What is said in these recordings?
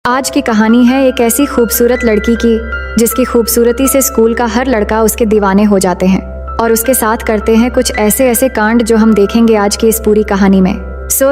आज की कहानी है एक ऐसी खूबसूरत लड़की की जिसकी खूबसूरती से स्कूल का हर लड़का उसके दीवाने हो जाते हैं और उसके साथ करते हैं कुछ ऐसे ऐसे कांड जो हम देखेंगे आज की इस पूरी कहानी में।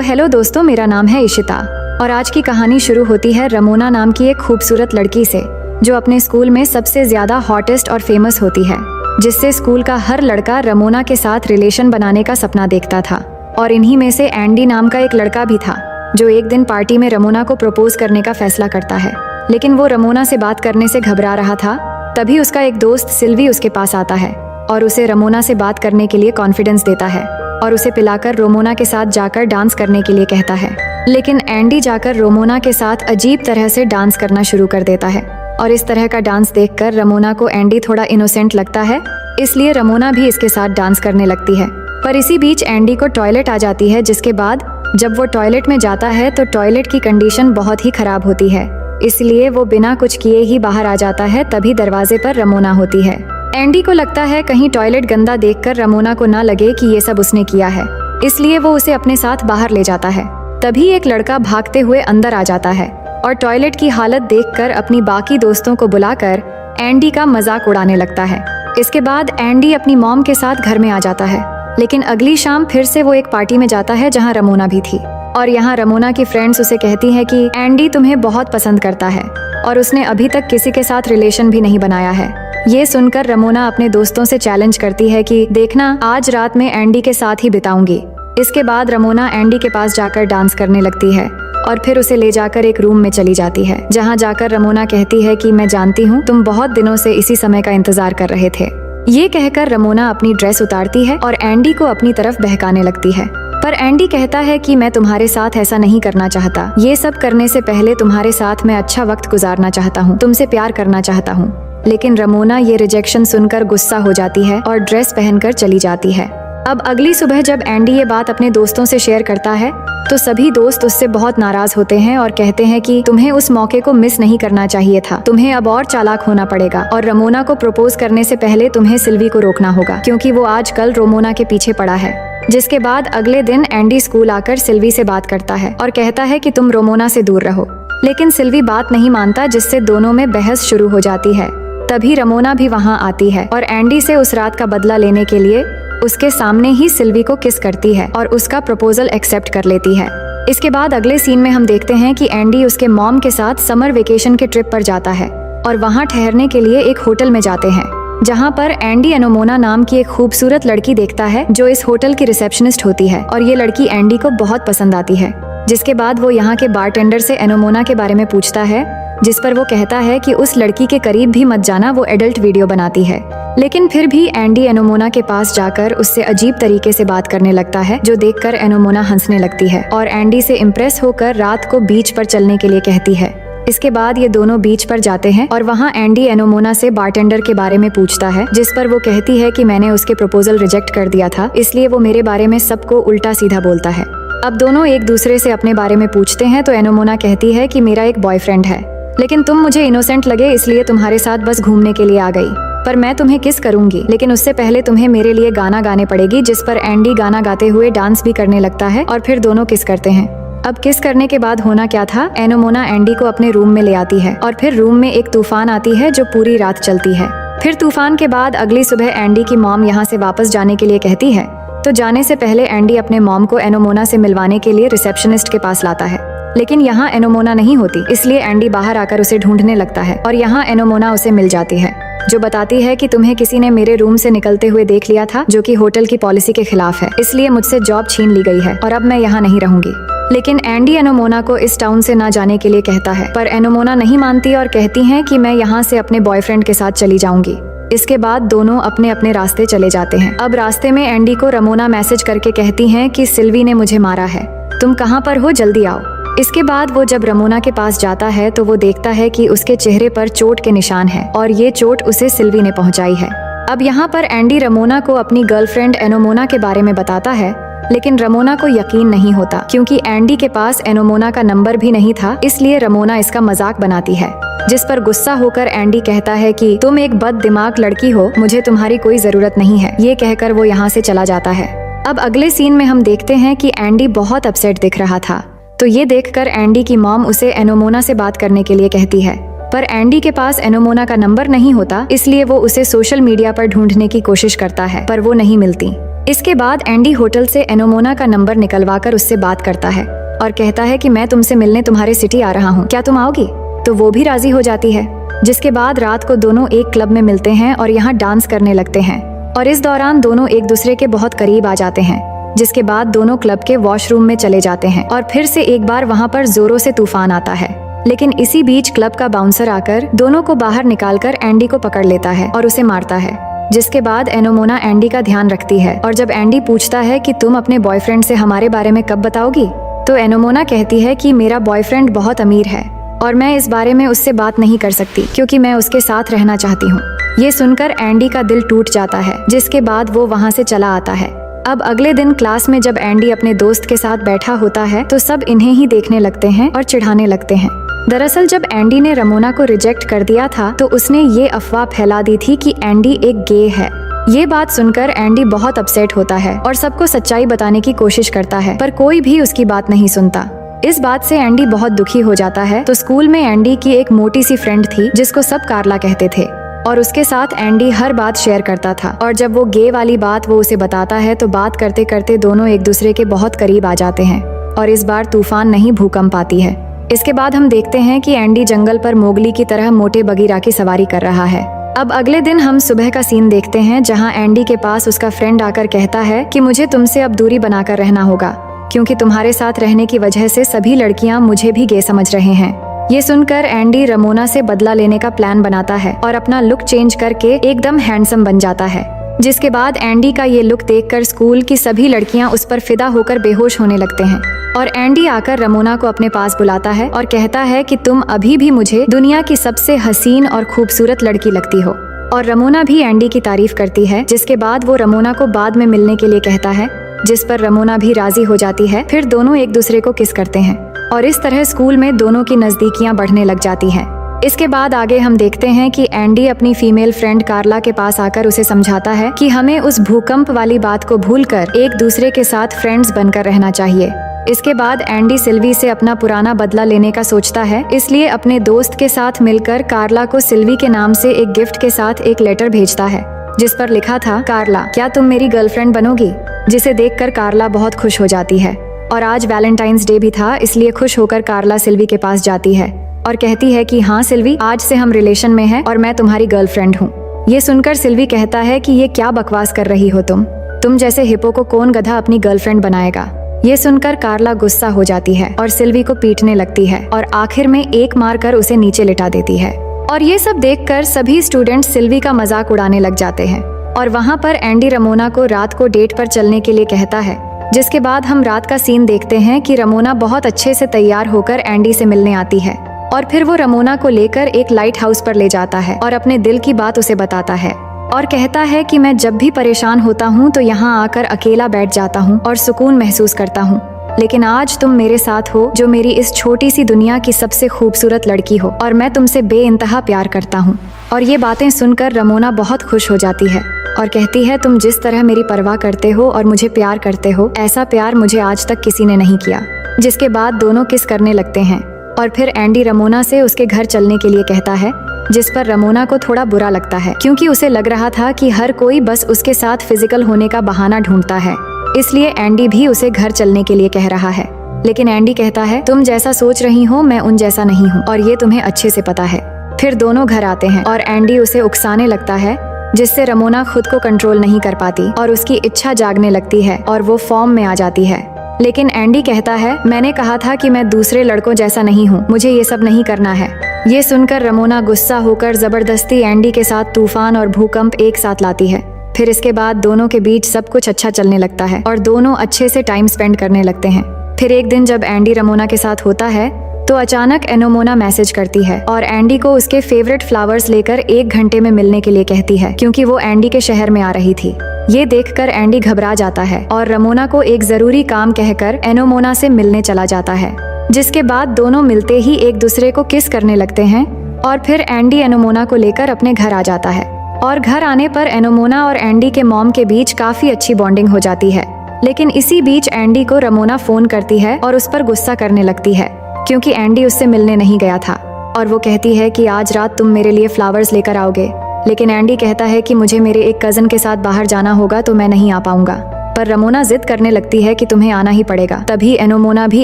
हेलो दोस्तों, मेरा नाम है इशिता और आज की कहानी शुरू होती है रमोना नाम की एक खूबसूरत लड़की से जो अपने स्कूल में सबसे ज्यादा हॉटेस्ट और फेमस होती है, जिससे स्कूल का हर लड़का रमोना के साथ रिलेशन बनाने का सपना देखता था। और इन्हीं में से एंडी नाम का एक लड़का भी था जो एक दिन पार्टी में रमोना को प्रपोज करने का फैसला करता है, लेकिन वो रमोना से बात करने से घबरा रहा था। तभी उसका एक दोस्त सिल्वी उसके पास आता है और उसे रमोना से बात करने के लिए कॉन्फिडेंस देता है और उसे पिलाकर रोमोना के साथ जाकर डांस करने के लिए कहता है। लेकिन एंडी जाकर रोमोना के साथ अजीब तरह से डांस करना शुरू कर देता है और इस तरह का डांस देखकर रमोना को एंडी थोड़ा इनोसेंट लगता है, इसलिए रमोना भी इसके साथ डांस करने लगती है। पर इसी बीच एंडी को टॉयलेट आ जाती है, जिसके बाद जब वो टॉयलेट में जाता है तो टॉयलेट की कंडीशन बहुत ही खराब होती है, इसलिए वो बिना कुछ किए ही बाहर आ जाता है। तभी दरवाजे पर रमोना होती है। एंडी को लगता है कहीं टॉयलेट गंदा देखकर रमोना को ना लगे कि ये सब उसने किया है, इसलिए वो उसे अपने साथ बाहर ले जाता है। तभी एक लड़का भागते हुए अंदर आ जाता है और टॉयलेट की हालत देखकर अपनी बाकी दोस्तों को बुलाकर एंडी का मजाक उड़ाने लगता है। इसके बाद एंडी अपनी मॉम के साथ घर में आ जाता है, लेकिन अगली शाम फिर से वो एक पार्टी में जाता है जहाँ रमोना भी थी और यहाँ रमोना की फ्रेंड्स उसे कहती है कि एंडी तुम्हें बहुत पसंद करता है और उसने अभी तक किसी के साथ रिलेशन भी नहीं बनाया है। ये सुनकर रमोना अपने दोस्तों से चैलेंज करती है कि देखना, आज रात में एंडी के साथ ही बिताऊंगी। इसके बाद रमोना एंडी के पास जाकर डांस करने लगती है और फिर उसे ले जाकर एक रूम में चली जाती है, जहाँ जाकर रमोना कहती है कि मैं जानती हूँ तुम बहुत दिनों से इसी समय का इंतजार कर रहे थे। ये कहकर रमोना अपनी ड्रेस उतारती है और एंडी को अपनी तरफ बहकाने लगती है, पर एंडी कहता है कि मैं तुम्हारे साथ ऐसा नहीं करना चाहता। ये सब करने से पहले तुम्हारे साथ मैं अच्छा वक्त गुजारना चाहता हूँ, तुमसे प्यार करना चाहता हूँ। लेकिन रमोना ये रिजेक्शन सुनकर गुस्सा हो जाती है और ड्रेस पहनकर चली जाती है। अब अगली सुबह जब एंडी ये बात अपने दोस्तों से शेयर करता है तो सभी दोस्त उससे बहुत नाराज होते हैं और कहते हैं कि तुम्हें उस मौके को मिस नहीं करना चाहिए था, तुम्हें अब और चालाक होना पड़ेगा और रमोना को प्रपोज करने से पहले तुम्हें सिल्वी को रोकना होगा, क्योंकि वो आजकल रोमोना के पीछे पड़ा है। जिसके बाद अगले दिन एंडी स्कूल आकर सिल्वी से बात करता है और कहता है कि तुम रोमोना से दूर रहो, लेकिन सिल्वी बात नहीं मानता, जिससे दोनों में बहस शुरू हो जाती है। तभी रमोना भी वहाँ आती है और एंडी से उस रात का बदला लेने के लिए उसके सामने ही सिल्वी को किस करती है और उसका प्रपोजल एक्सेप्ट कर लेती है। इसके बाद अगले सीन में हम देखते हैं कि एंडी उसके मॉम के साथ समर वेकेशन के ट्रिप पर जाता है और वहाँ ठहरने के लिए एक होटल में जाते हैं, जहाँ पर एंडी एनोमोना नाम की एक खूबसूरत लड़की देखता है जो इस होटल की रिसेप्शनिस्ट होती है और ये लड़की एंडी को बहुत पसंद आती है। जिसके बाद वो यहाँ के बारटेंडर से एनोमोना के बारे में पूछता है, जिस पर वो कहता है कि उस लड़की के करीब भी मत जाना, वो एडल्ट वीडियो बनाती है। लेकिन फिर भी एंडी एनोमोना के पास जाकर उससे अजीब तरीके से बात करने लगता है, जो देखकर एनोमोना हंसने लगती है और एंडी से इम्प्रेस होकर रात को बीच पर चलने के लिए कहती है। इसके बाद ये दोनों बीच पर जाते हैं और वहाँ एंडी एनोमोना से बारटेंडर के बारे में पूछता है, जिस पर वो कहती है कि मैंने उसके प्रपोजल रिजेक्ट कर दिया था, इसलिए वो मेरे बारे में सबको उल्टा सीधा बोलता है। अब दोनों एक दूसरे से अपने बारे में पूछते हैं तो एनोमोना कहती है कि मेरा एक बॉयफ्रेंड है, लेकिन तुम मुझे इनोसेंट लगे इसलिए तुम्हारे साथ बस घूमने के लिए आ गई, पर मैं तुम्हें किस करूंगी, लेकिन उससे पहले तुम्हें मेरे लिए गाना गाने पड़ेगी। जिस पर एंडी गाना गाते हुए डांस भी करने लगता है और फिर दोनों किस करते हैं। अब किस करने के बाद होना क्या था, एनोमोना एंडी को अपने रूम में ले आती है और फिर रूम में एक तूफान आती है जो पूरी रात चलती है। फिर तूफान के बाद अगली सुबह एंडी की मॉम यहाँ से वापस जाने के लिए कहती है, तो जाने से पहले एंडी अपने मॉम को एनोमोना से मिलवाने के लिए रिसेप्शनिस्ट के पास लाता है, लेकिन यहाँ एनोमोना नहीं होती, इसलिए एंडी बाहर आकर उसे ढूंढने लगता है और यहाँ एनोमोना उसे मिल जाती है, जो बताती है कि तुम्हें किसी ने मेरे रूम से निकलते हुए देख लिया था, जो कि होटल की पॉलिसी के खिलाफ है, इसलिए मुझसे जॉब छीन ली गई है और अब मैं यहाँ नहीं रहूंगी। लेकिन एंडी एनोमोना को इस टाउन से ना जाने के लिए कहता है, पर एनोमोना नहीं मानती और कहती है कि मैं यहाँ से अपने बॉयफ्रेंड के साथ चली जाऊंगी। इसके बाद दोनों अपने अपने रास्ते चले जाते हैं। अब रास्ते में एंडी को रमोना मैसेज करके कहती है कि सिल्वी ने मुझे मारा है, तुम कहाँ पर हो, जल्दी आओ। इसके बाद वो जब रमोना के पास जाता है तो वो देखता है कि उसके चेहरे पर चोट के निशान हैं और ये चोट उसे सिल्वी ने पहुंचाई है। अब यहाँ पर एंडी रमोना को अपनी गर्लफ्रेंड एनोमोना के बारे में बताता है, लेकिन रमोना को यकीन नहीं होता क्योंकि एंडी के पास एनोमोना का नंबर भी नहीं था, इसलिए रमोना इसका मजाक बनाती है। जिस पर गुस्सा होकर एंडी कहता है कि तुम एक बद दिमाग लड़की हो, मुझे तुम्हारी कोई जरूरत नहीं है। ये कहकर वो यहाँ से चला जाता है। अब अगले सीन में हम देखते हैं कि एंडी बहुत अपसेट दिख रहा था तो ये देखकर एंडी की मॉम उसे एनोमोना से बात करने के लिए कहती है, पर एंडी के पास एनोमोना का नंबर नहीं होता, इसलिए वो उसे सोशल मीडिया पर ढूंढने की कोशिश करता है, पर वो नहीं मिलती। इसके बाद एंडी होटल से एनोमोना का नंबर निकलवाकर उससे बात करता है और कहता है कि मैं तुमसे मिलने तुम्हारे सिटी आ रहा हूँ, क्या तुम आओगी? तो वो भी राजी हो जाती है। जिसके बाद रात को दोनों एक क्लब में मिलते हैं और यहाँ डांस करने लगते हैं, और इस दौरान दोनों एक दूसरे के बहुत करीब आ जाते हैं। जिसके बाद दोनों क्लब के वॉशरूम में चले जाते हैं और फिर से एक बार वहाँ पर जोरों से तूफान आता है। लेकिन इसी बीच क्लब का बाउंसर आकर दोनों को बाहर निकालकर एंडी को पकड़ लेता है और उसे मारता है। जिसके बाद एनोमोना एंडी का ध्यान रखती है, और जब एंडी पूछता है कि तुम अपने बॉयफ्रेंड से हमारे बारे में कब बताओगी, तो एनोमोना कहती है कि मेरा बॉयफ्रेंड बहुत अमीर है और मैं इस बारे में उससे बात नहीं कर सकती क्योंकि मैं उसके साथ रहना चाहती हूँ। ये सुनकर एंडी का दिल टूट जाता है, जिसके बाद वो वहाँ से चला आता है। अब अगले दिन क्लास में जब एंडी अपने दोस्त के साथ बैठा होता है तो सब इन्हें ही देखने लगते हैं और चिढ़ाने लगते हैं। दरअसल जब एंडी ने रमोना को रिजेक्ट कर दिया था तो उसने ये अफवाह फैला दी थी कि एंडी एक गे है। ये बात सुनकर एंडी बहुत अपसेट होता है और सबको सच्चाई बताने की कोशिश करता है, पर कोई भी उसकी बात नहीं सुनता। इस बात से एंडी बहुत दुखी हो जाता है। तो स्कूल में एंडी की एक मोटी सी फ्रेंड थी जिसको सब कार्ला कहते थे, और उसके साथ एंडी हर बात शेयर करता था। और जब वो गे वाली बात वो उसे बताता है तो बात करते करते दोनों एक दूसरे के बहुत करीब आ जाते हैं, और इस बार तूफान नहीं भूकंप आती है। इसके बाद हम देखते हैं कि एंडी जंगल पर मोगली की तरह मोटे बगीरा की सवारी कर रहा है। अब अगले दिन हम सुबह का सीन देखते हैं जहाँ एंडी के पास उसका फ्रेंड आकर कहता है कि मुझे तुमसे अब दूरी बनाकर रहना होगा क्योंकि तुम्हारे साथ रहने की वजह से सभी लड़कियां मुझे भी गे समझ रहे हैं। ये सुनकर एंडी रमोना से बदला लेने का प्लान बनाता है और अपना लुक चेंज करके एकदम हैंडसम बन जाता है। जिसके बाद एंडी का ये लुक देखकर स्कूल की सभी लड़कियां उस पर फिदा होकर बेहोश होने लगते हैं, और एंडी आकर रमोना को अपने पास बुलाता है और कहता है कि तुम अभी भी मुझे दुनिया की सबसे हसीन और खूबसूरत लड़की लगती हो। और रमोना भी एंडी की तारीफ करती है। जिसके बाद वो रमोना को बाद में मिलने के लिए कहता है, जिस पर रमोना भी राजी हो जाती है। फिर दोनों एक दूसरे को किस करते हैं और इस तरह स्कूल में दोनों की नजदीकियां बढ़ने लग जाती हैं। इसके बाद आगे हम देखते हैं कि एंडी अपनी फीमेल फ्रेंड कार्ला के पास आकर उसे समझाता है कि हमें उस भूकंप वाली बात को भूलकर एक दूसरे के साथ फ्रेंड्स बनकर रहना चाहिए। इसके बाद एंडी सिल्वी से अपना पुराना बदला लेने का सोचता है, इसलिए अपने दोस्त के साथ मिलकर कार्ला को सिल्वी के नाम से एक गिफ्ट के साथ एक लेटर भेजता है जिस पर लिखा था, कार्ला क्या तुम मेरी गर्लफ्रेंड बनोगी? जिसे देखकर कार्ला बहुत खुश हो जाती है। और आज वैलेंटाइंस डे भी था, इसलिए खुश होकर कार्ला सिल्वी के पास जाती है और कहती है कि हाँ सिल्वी, आज से हम रिलेशन में हैं और मैं तुम्हारी गर्लफ्रेंड हूँ। ये सुनकर सिल्वी कहता है कि ये क्या बकवास कर रही हो तुम जैसे हिप्पो को कौन गधा अपनी गर्लफ्रेंड बनाएगा। ये सुनकर कार्ला गुस्सा हो जाती है और सिल्वी को पीटने लगती है और आखिर में एक मार कर उसे नीचे लिटा देती है। और ये सब देखकर सभी स्टूडेंट सिल्वी का मजाक उड़ाने लग जाते हैं। और वहाँ पर एंडी रमोना को रात को डेट पर चलने के लिए कहता है। जिसके बाद हम रात का सीन देखते हैं कि रमोना बहुत अच्छे से तैयार होकर एंडी से मिलने आती है, और फिर वो रमोना को लेकर एक लाइट हाउस पर ले जाता है और अपने दिल की बात उसे बताता है और कहता है कि मैं जब भी परेशान होता हूँ तो यहाँ आकर अकेला बैठ जाता हूँ और सुकून महसूस करता हूँ, लेकिन आज तुम मेरे साथ हो जो मेरी इस छोटी सी दुनिया की सबसे खूबसूरत लड़की हो, और मैं तुमसे बेइंतहा प्यार करता हूँ। और ये बातें सुनकर रमोना बहुत खुश हो जाती है और कहती है, तुम जिस तरह मेरी परवाह करते हो और मुझे प्यार करते हो, ऐसा प्यार मुझे आज तक किसी ने नहीं किया। जिसके बाद दोनों किस करने लगते हैं और फिर एंडी रमोना से उसके घर चलने के लिए कहता है, जिस पर रमोना को थोड़ा बुरा लगता है क्योंकि उसे लग रहा था कि हर कोई बस उसके साथ फिजिकल होने का बहाना ढूंढता है, इसलिए एंडी भी उसे घर चलने के लिए कह रहा है। लेकिन एंडी कहता है, तुम जैसा सोच रही हो मैं उन जैसा नहीं हूँ और ये तुम्हें अच्छे से पता है। फिर दोनों घर आते हैं और एंडी उसे उकसाने लगता है, जिससे रमोना खुद को कंट्रोल नहीं कर पाती और उसकी इच्छा जागने लगती है और वो फॉर्म में आ जाती है। लेकिन एंडी कहता है, मैंने कहा था कि मैं दूसरे लड़कों जैसा नहीं हूँ, मुझे ये सब नहीं करना है। ये सुनकर रमोना गुस्सा होकर जबरदस्ती एंडी के साथ तूफान और भूकंप एक साथ लाती है। फिर इसके बाद दोनों के बीच सब कुछ अच्छा चलने लगता है और दोनों अच्छे से टाइम स्पेंड करने लगते हैं। फिर एक दिन जब एंडी रमोना के साथ होता है तो अचानक एनोमोना मैसेज करती है और एंडी को उसके फेवरेट फ्लावर्स लेकर 1 घंटे में मिलने के लिए कहती है क्योंकि वो एंडी के शहर में आ रही थी। ये देखकर एंडी घबरा जाता है और रमोना को एक जरूरी काम कहकर एनोमोना से मिलने चला जाता है। जिसके बाद दोनों मिलते ही एक दूसरे को किस करने लगते हैं और फिर एंडी एनोमोना को लेकर अपने घर आ जाता है। और घर आने पर एनोमोना और एंडी के मॉम के बीच काफी अच्छी बॉन्डिंग हो जाती है। लेकिन इसी बीच एंडी को रमोना फोन करती है और उस पर गुस्सा करने लगती है क्योंकि एंडी उससे मिलने नहीं गया था, और वो कहती है कि आज रात तुम मेरे लिए फ्लावर्स लेकर आओगे। लेकिन एंडी कहता है कि मुझे मेरे एक कजन के साथ बाहर जाना होगा तो मैं नहीं आ पाऊंगा। पर रमोना जिद करने लगती है कि तुम्हें आना ही पड़ेगा। तभी एनोमोना भी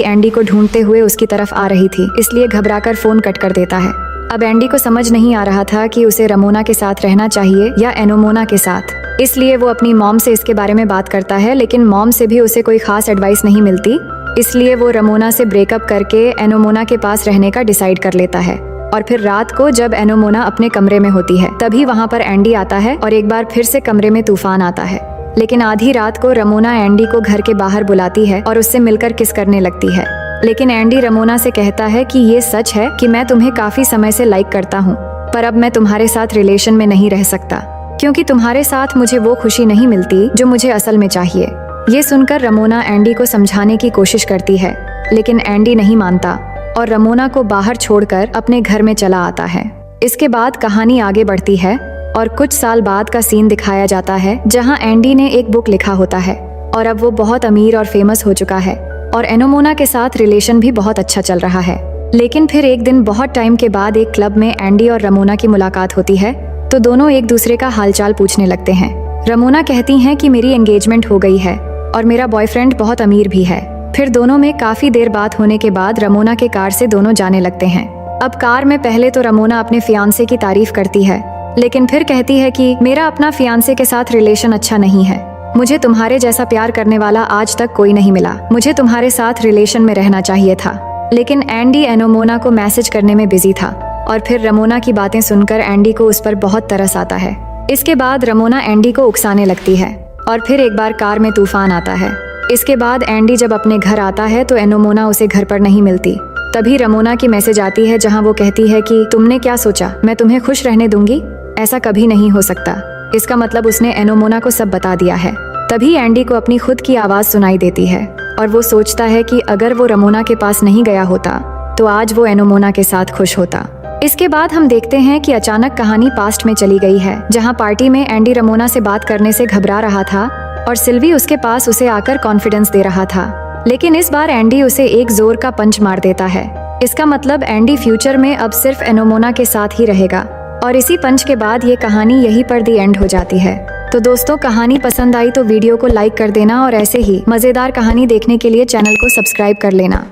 एंडी को ढूंढते हुए उसकी तरफ आ रही थी, इसलिए घबराकर फोन कट कर देता है। अब एंडी को समझ नहीं आ रहा था कि उसे रमोना के साथ रहना चाहिए या एनोमोना के साथ, इसलिए वो अपनी मॉम से इसके बारे में बात करता है, लेकिन मॉम से भी उसे कोई खास एडवाइस नहीं मिलती, इसलिए वो रमोना से ब्रेकअप करके एनोमोना के पास रहने का डिसाइड कर लेता है। और फिर रात को जब एनोमोना अपने कमरे में होती है तभी वहाँ पर एंडी आता है और एक बार फिर से कमरे में तूफान आता है। लेकिन आधी रात को रमोना एंडी को घर के बाहर बुलाती है और उससे मिलकर किस करने लगती है। लेकिन एंडी रमोना से कहता है कि ये सच है कि मैं तुम्हें काफी समय से लाइक करता हूँ, पर अब मैं तुम्हारे साथ रिलेशन में नहीं रह सकता क्योंकि तुम्हारे साथ मुझे वो खुशी नहीं मिलती जो मुझे असल में चाहिए। ये सुनकर रमोना एंडी को समझाने की कोशिश करती है, लेकिन एंडी नहीं मानता और रमोना को बाहर छोड़कर अपने घर में चला आता है। इसके बाद कहानी आगे बढ़ती है और कुछ साल बाद का सीन दिखाया जाता है जहां एंडी ने एक बुक लिखा होता है और अब वो बहुत अमीर और फेमस हो चुका है और एनोमोना के साथ रिलेशन भी बहुत अच्छा चल रहा है। लेकिन फिर एक दिन बहुत टाइम के बाद एक क्लब में एंडी और रमोना की मुलाकात होती है तो दोनों एक दूसरे का हालचाल पूछने लगते हैं। रमोना कहती हैं कि मेरी एंगेजमेंट हो गई है और मेरा बॉयफ्रेंड बहुत अमीर भी है। फिर दोनों में काफी देर बात होने के बाद रमोना के कार से दोनों जाने लगते हैं। अब कार में पहले तो रमोना अपने फियांसे की तारीफ करती है, लेकिन फिर कहती है कि मेरा अपना फियांसे के साथ रिलेशन अच्छा नहीं है, मुझे तुम्हारे जैसा प्यार करने वाला आज तक कोई नहीं मिला, मुझे तुम्हारे साथ रिलेशन में रहना चाहिए था। लेकिन एंडी एनोमोना को मैसेज करने में बिजी था और फिर रमोना की बातें सुनकर एंडी को उस पर बहुत तरस आता है। इसके बाद रमोना एंडी को उकसाने लगती है और फिर एक बार कार में तूफान आता है। इसके बाद एंडी जब अपने घर आता है तो एनोमोना उसे घर पर नहीं मिलती। तभी रमोना की मैसेज आती है जहां वो कहती है कि तुमने क्या सोचा, मैं तुम्हें खुश रहने दूंगी, ऐसा कभी नहीं हो सकता। इसका मतलब उसने एनोमोना को सब बता दिया है। तभी एंडी को अपनी खुद की आवाज सुनाई देती है और वो सोचता है कि अगर वो रमोना के पास नहीं गया होता तो आज वो एनोमोना के साथ खुश होता। इसके बाद हम देखते हैं कि अचानक कहानी पास्ट में चली गई है जहाँ पार्टी में एंडी रमोना से बात करने से घबरा रहा था और सिल्वी उसके पास उसे आकर कॉन्फिडेंस दे रहा था। लेकिन इस बार एंडी उसे एक जोर का पंच मार देता है। इसका मतलब एंडी फ्यूचर में अब सिर्फ एनोमोना के साथ ही रहेगा और इसी पंच के बाद ये कहानी यहीं पर दी एंड हो जाती है। तो दोस्तों, कहानी पसंद आई तो वीडियो को लाइक कर देना और ऐसे ही मजेदार कहानी देखने के लिए चैनल को सब्सक्राइब कर लेना।